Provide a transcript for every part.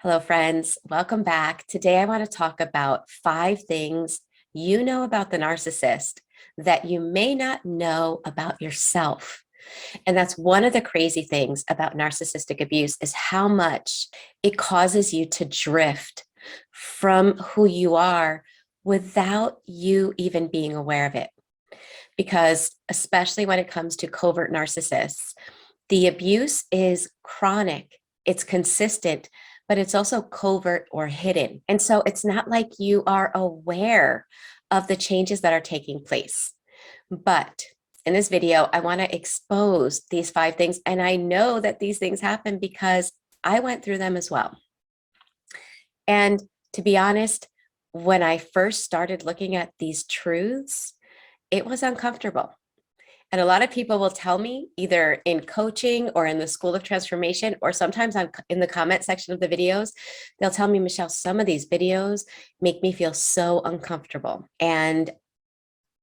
Hello, friends. Welcome back. Today, I want to talk about 5 things you know about the narcissist that you may not know about yourself. And that's one of the crazy things about narcissistic abuse is how much it causes you to drift from who you are without you even being aware of it. Because especially when it comes to covert narcissists, the abuse is chronic, it's consistent, but it's also covert or hidden. And so it's not like you are aware of the changes that are taking place. But in this video, I want to expose these 5 things. And I know that these things happen because I went through them as well. And to be honest, when I first started looking at these truths, it was uncomfortable. And a lot of people will tell me either in coaching or in the School of Transformation, or sometimes in the comment section of the videos, they'll tell me, Michele, some of these videos make me feel so uncomfortable. And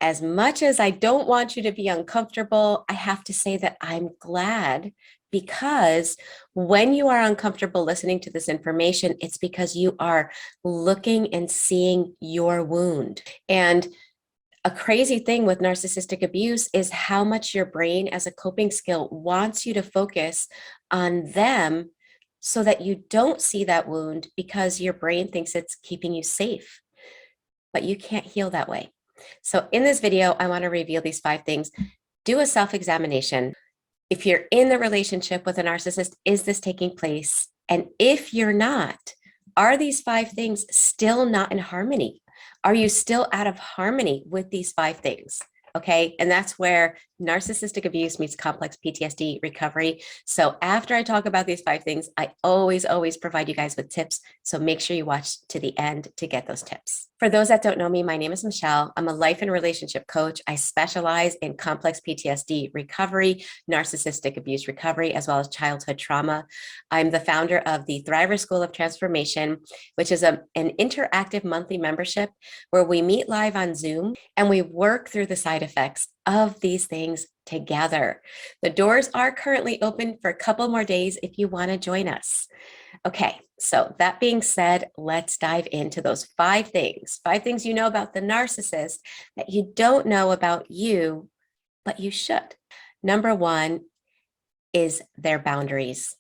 as much as I don't want you to be uncomfortable, I have to say that I'm glad, because when you are uncomfortable listening to this information, it's because you are looking and seeing your wound. And a crazy thing with narcissistic abuse is how much your brain as a coping skill wants you to focus on them so that you don't see that wound because your brain thinks it's keeping you safe, but you can't heal that way. So in this video, I want to reveal these 5 things. Do a self-examination. If you're in the relationship with a narcissist, is this taking place? And if you're not, are these 5 things still not in harmony? Are you still out of harmony with these 5 things? Okay. And that's where narcissistic abuse meets complex PTSD recovery. So after I talk about these 5 things, I always provide you guys with tips. So make sure you watch to the end to get those tips. For those that don't know me, my name is Michele. I'm a life and relationship coach. I specialize in complex PTSD recovery, narcissistic abuse recovery, as well as childhood trauma. I'm the founder of the Thriver School of Transformation, which is an interactive monthly membership where we meet live on Zoom and we work through the side effects of these things together. The doors are currently open for a couple more days if you want to join us. Okay, so that being said, let's dive into those 5 things. 5 things you know about the narcissist that you don't know about you, but you should. Number 1 is their boundaries.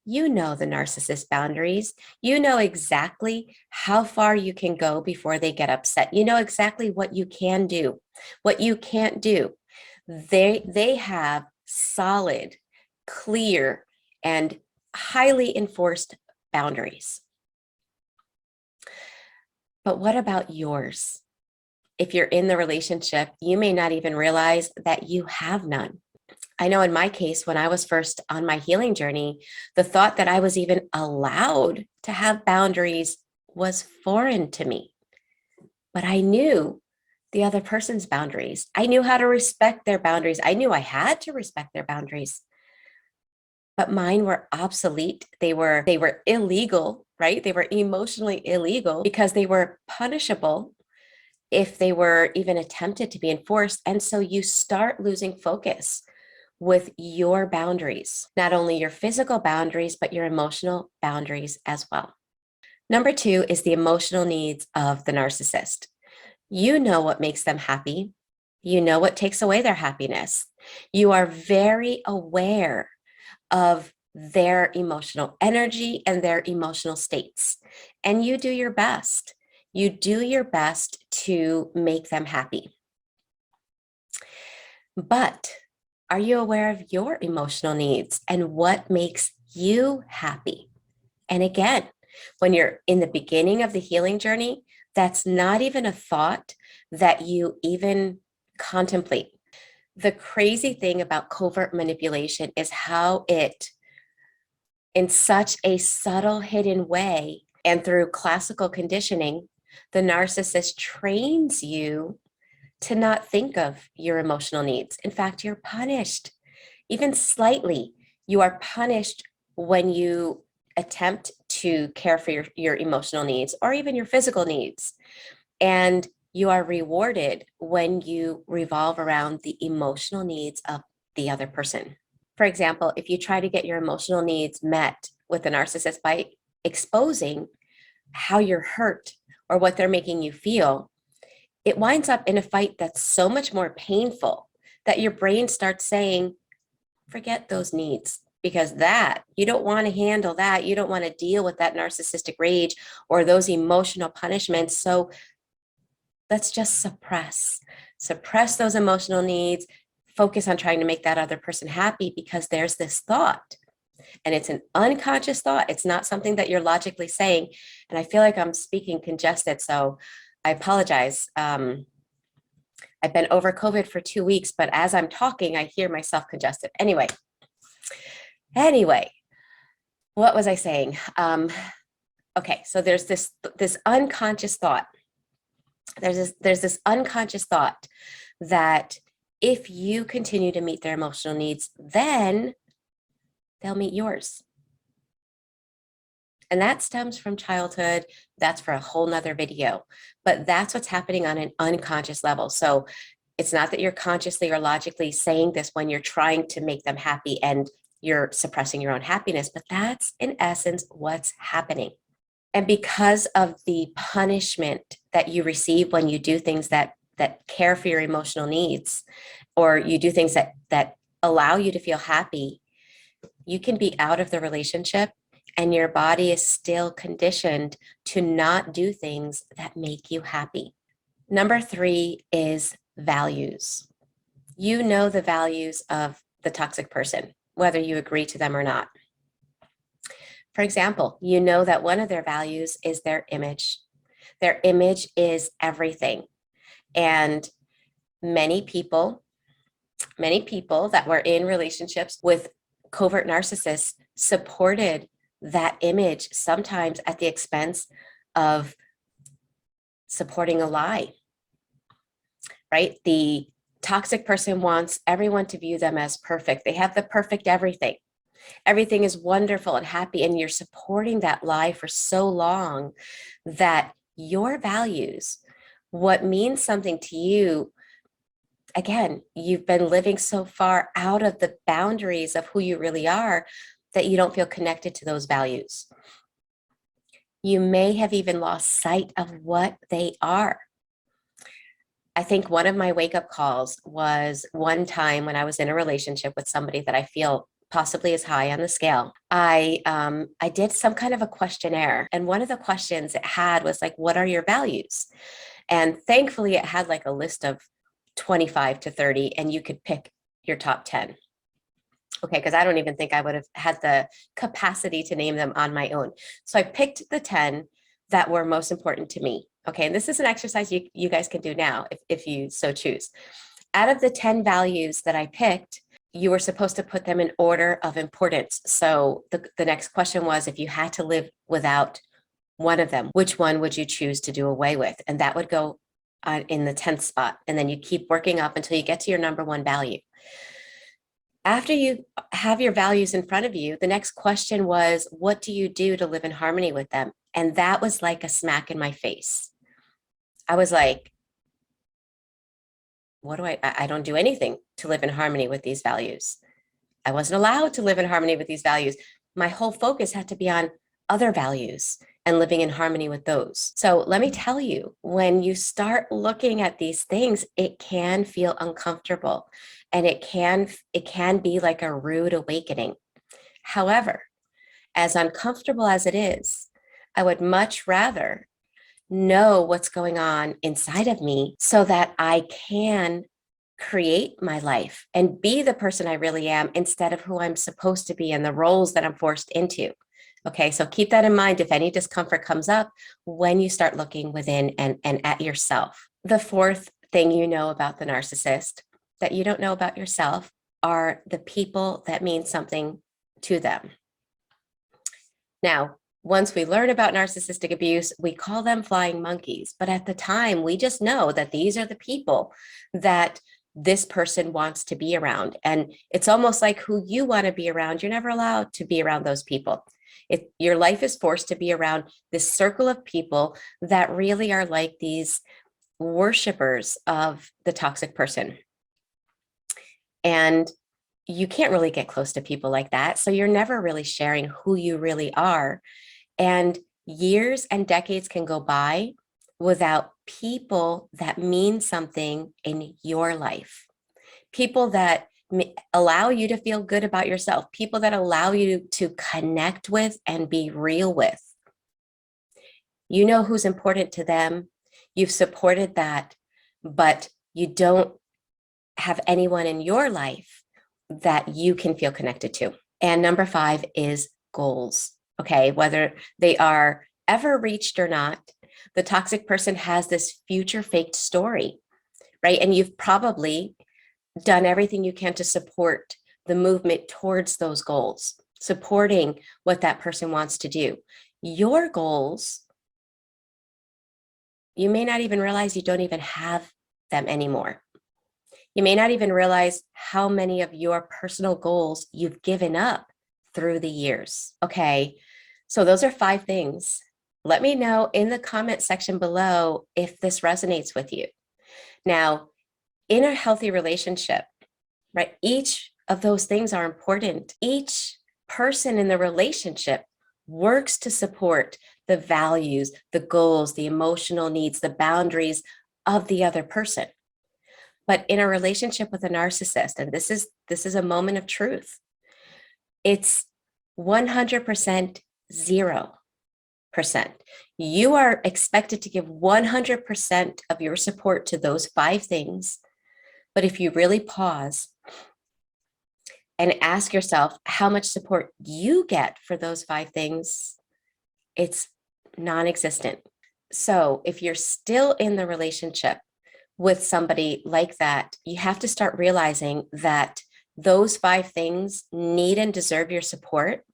You know the narcissist boundaries. You know exactly how far you can go before they get upset. You know exactly what you can do, what you can't do. They have solid, clear, and highly enforced boundaries. But what about yours? If you're in the relationship, you may not even realize that you have none. I know in my case, when I was first on my healing journey, the thought that I was even allowed to have boundaries was foreign to me. But I knew the other person's boundaries. I knew how to respect their boundaries. I knew I had to respect their boundaries. But mine were obsolete. They were illegal, right? They were emotionally illegal because they were punishable if they were even attempted to be enforced. And so you start losing focus with your boundaries, not only your physical boundaries, but your emotional boundaries as well. Number 2 is the emotional needs of the narcissist. You know what makes them happy. You know what takes away their happiness. You are very aware of their emotional energy and their emotional states. And you do your best. You do your best to make them happy. But are you aware of your emotional needs and what makes you happy? And again, when you're in the beginning of the healing journey, that's not even a thought that you even contemplate. The crazy thing about covert manipulation is how it, in such a subtle, hidden way, and through classical conditioning, the narcissist trains you to not think of your emotional needs. In fact, you're punished, even slightly. You are punished when you attempt to care for your emotional needs or even your physical needs. And you are rewarded when you revolve around the emotional needs of the other person. For example, if you try to get your emotional needs met with a narcissist by exposing how you're hurt or what they're making you feel, it winds up in a fight that's so much more painful that your brain starts saying, forget those needs, because that you don't want to handle that. You don't want to deal with that narcissistic rage or those emotional punishments. So let's just suppress those emotional needs, focus on trying to make that other person happy, because there's this thought. And it's an unconscious thought. It's not something that you're logically saying. And I feel like I'm speaking congested, so I apologize. I've been over COVID for 2 weeks, but as I'm talking, I hear myself congested. Anyway, what was I saying? Okay, so there's this unconscious thought. There's this unconscious thought that if you continue to meet their emotional needs, then they'll meet yours. And that stems from childhood. That's for a whole nother video, but that's what's happening on an unconscious level. So it's not that you're consciously or logically saying this when you're trying to make them happy and you're suppressing your own happiness, but that's in essence what's happening. And because of the punishment that you receive when you do things that care for your emotional needs, or you do things that allow you to feel happy, you can be out of the relationship and your body is still conditioned to not do things that make you happy. Number 3 is values. You know the values of the toxic person, whether you agree to them or not. For example, you know that one of their values is their image. Their image is everything. And many people that were in relationships with covert narcissists supported that image, sometimes at the expense of supporting a lie, right? The toxic person wants everyone to view them as perfect. They have the perfect everything. Everything is wonderful and happy, and you're supporting that lie for so long that your values, what means something to you, again, you've been living so far out of the boundaries of who you really are that you don't feel connected to those values. You may have even lost sight of what they are. I think one of my wake-up calls was one time when I was in a relationship with somebody that I feel possibly is high on the scale. I did some kind of a questionnaire, and one of the questions it had was like, what are your values? And thankfully it had like a list of 25 to 30, and you could pick your top 10. Okay, because I don't even think I would have had the capacity to name them on my own. So I picked the 10 that were most important to me. Okay, and this is an exercise you guys can do now if you so choose. Out of the 10 values that I picked, you were supposed to put them in order of importance. So the next question was, if you had to live without one of them, which one would you choose to do away with? And that would go in the 10th spot. And then you keep working up until you get to your number 1 value. After you have your values in front of you, the next question was, what do you do to live in harmony with them? And that was like a smack in my face. I was like, what do I don't do anything to live in harmony with these values. I wasn't allowed to live in harmony with these values. My whole focus had to be on other values and living in harmony with those. So let me tell you, when you start looking at these things, it can feel uncomfortable, and it can be like a rude awakening. However, as uncomfortable as it is, I would much rather know what's going on inside of me so that I can create my life and be the person I really am instead of who I'm supposed to be and the roles that I'm forced into. Okay, so keep that in mind if any discomfort comes up when you start looking within and at yourself. The 4th thing you know about the narcissist that you don't know about yourself are the people that mean something to them. Now, once we learn about narcissistic abuse, we call them flying monkeys. But at the time, we just know that these are the people that this person wants to be around. And it's almost like who you want to be around. You're never allowed to be around those people. Your life is forced to be around this circle of people that really are like these worshipers of the toxic person. And you can't really get close to people like that. So you're never really sharing who you really are. And years and decades can go by without people that mean something in your life. People that allow you to feel good about yourself, people that allow you to connect with and be real with. You know who's important to them. You've supported that, but you don't have anyone in your life that you can feel connected to. And number 5 is goals. Okay, whether they are ever reached or not, the toxic person has this future faked story, right? And you've probably done everything you can to support the movement towards those goals, supporting what that person wants to do. Your goals, you may not even realize you don't even have them anymore. You may not even realize how many of your personal goals you've given up through the years. Okay, so those are 5 things. Let me know in the comment section below if this resonates with you. Now, in a healthy relationship, right, each of those things are important. Each person in the relationship works to support the values, the goals, the emotional needs, the boundaries of the other person. But in a relationship with a narcissist, and this is a moment of truth, it's 100% 0%. You are expected to give 100% of your support to those 5 things. But if you really pause and ask yourself how much support you get for those 5 things, it's non-existent. So if you're still in the relationship with somebody like that, you have to start realizing that those 5 things need and deserve your support.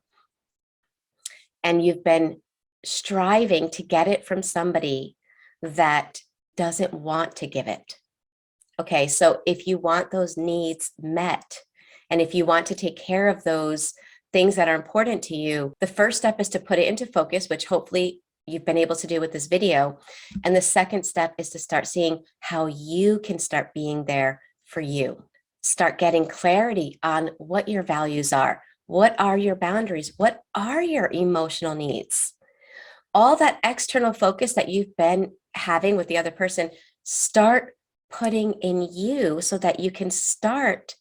And you've been striving to get it from somebody that doesn't want to give it. Okay, so if you want those needs met, and if you want to take care of those things that are important to you, the first step is to put it into focus, which hopefully you've been able to do with this video. And the second step is to start seeing how you can start being there for you. Start getting clarity on what your values are. What are your boundaries? What are your emotional needs? All that external focus that you've been having with the other person, start putting in you so that you can start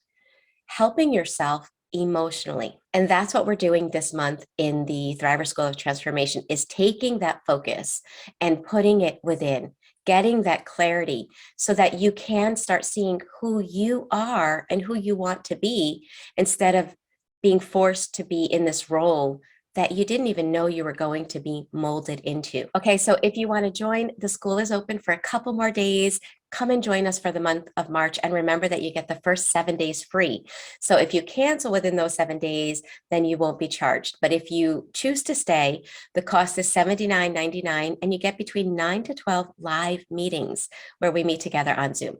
helping yourself emotionally. And that's what we're doing this month in the Thriver School of Transformation, is taking that focus and putting it within, getting that clarity so that you can start seeing who you are and who you want to be, instead of being forced to be in this role that you didn't even know you were going to be molded into. Okay, so if you want to join, the school is open for a couple more days. Come and join us for the month of March. And remember that you get the first 7 days free. So if you cancel within those 7 days, then you won't be charged. But if you choose to stay, the cost is $79.99, and you get between 9 to 12 live meetings where we meet together on Zoom.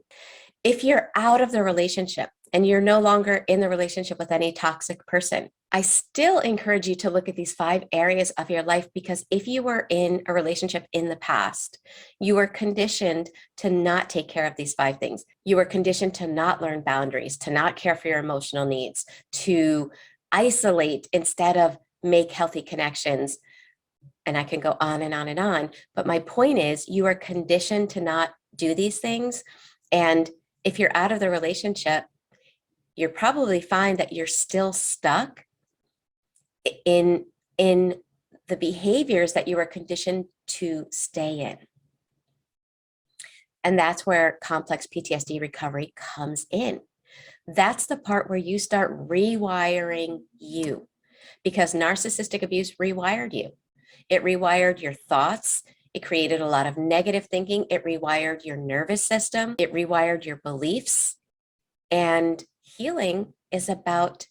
If you're out of the relationship and you're no longer in the relationship with any toxic person, I still encourage you to look at these 5 areas of your life, because if you were in a relationship in the past, you were conditioned to not take care of these 5 things. You were conditioned to not learn boundaries, to not care for your emotional needs, to isolate instead of make healthy connections. And I can go on and on and on. But my point is, you are conditioned to not do these things. And if you're out of the relationship, you'll probably find that you're still stuck in the behaviors that you were conditioned to stay in. And that's where complex PTSD recovery comes in. That's the part where you start rewiring you, because narcissistic abuse rewired you. It rewired your thoughts. It created a lot of negative thinking. It rewired your nervous system. It rewired your beliefs. And healing is about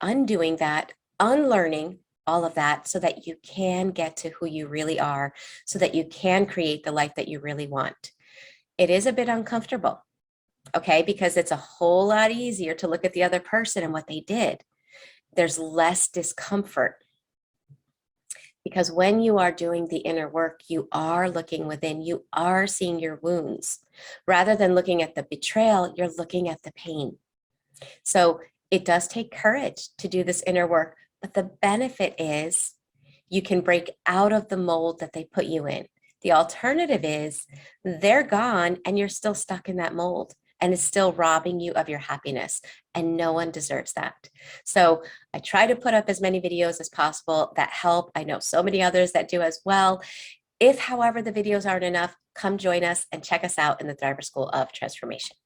undoing that, unlearning all of that, so that you can get to who you really are, so that you can create the life that you really want. It is a bit uncomfortable, okay, because it's a whole lot easier to look at the other person and what they did. There's less discomfort, because when you are doing the inner work, you are looking within, you are seeing your wounds. Rather than looking at the betrayal, you're looking at the pain. So it does take courage to do this inner work, but the benefit is You can break out of the mold that they put you in. The alternative is they're gone and you're still stuck in that mold and it's still robbing you of your happiness. And no one deserves that. So I try to put up as many videos as possible that help. I know so many others that do as well. If, however, the videos aren't enough, come join us and check us out in the Thriver School of Transformation.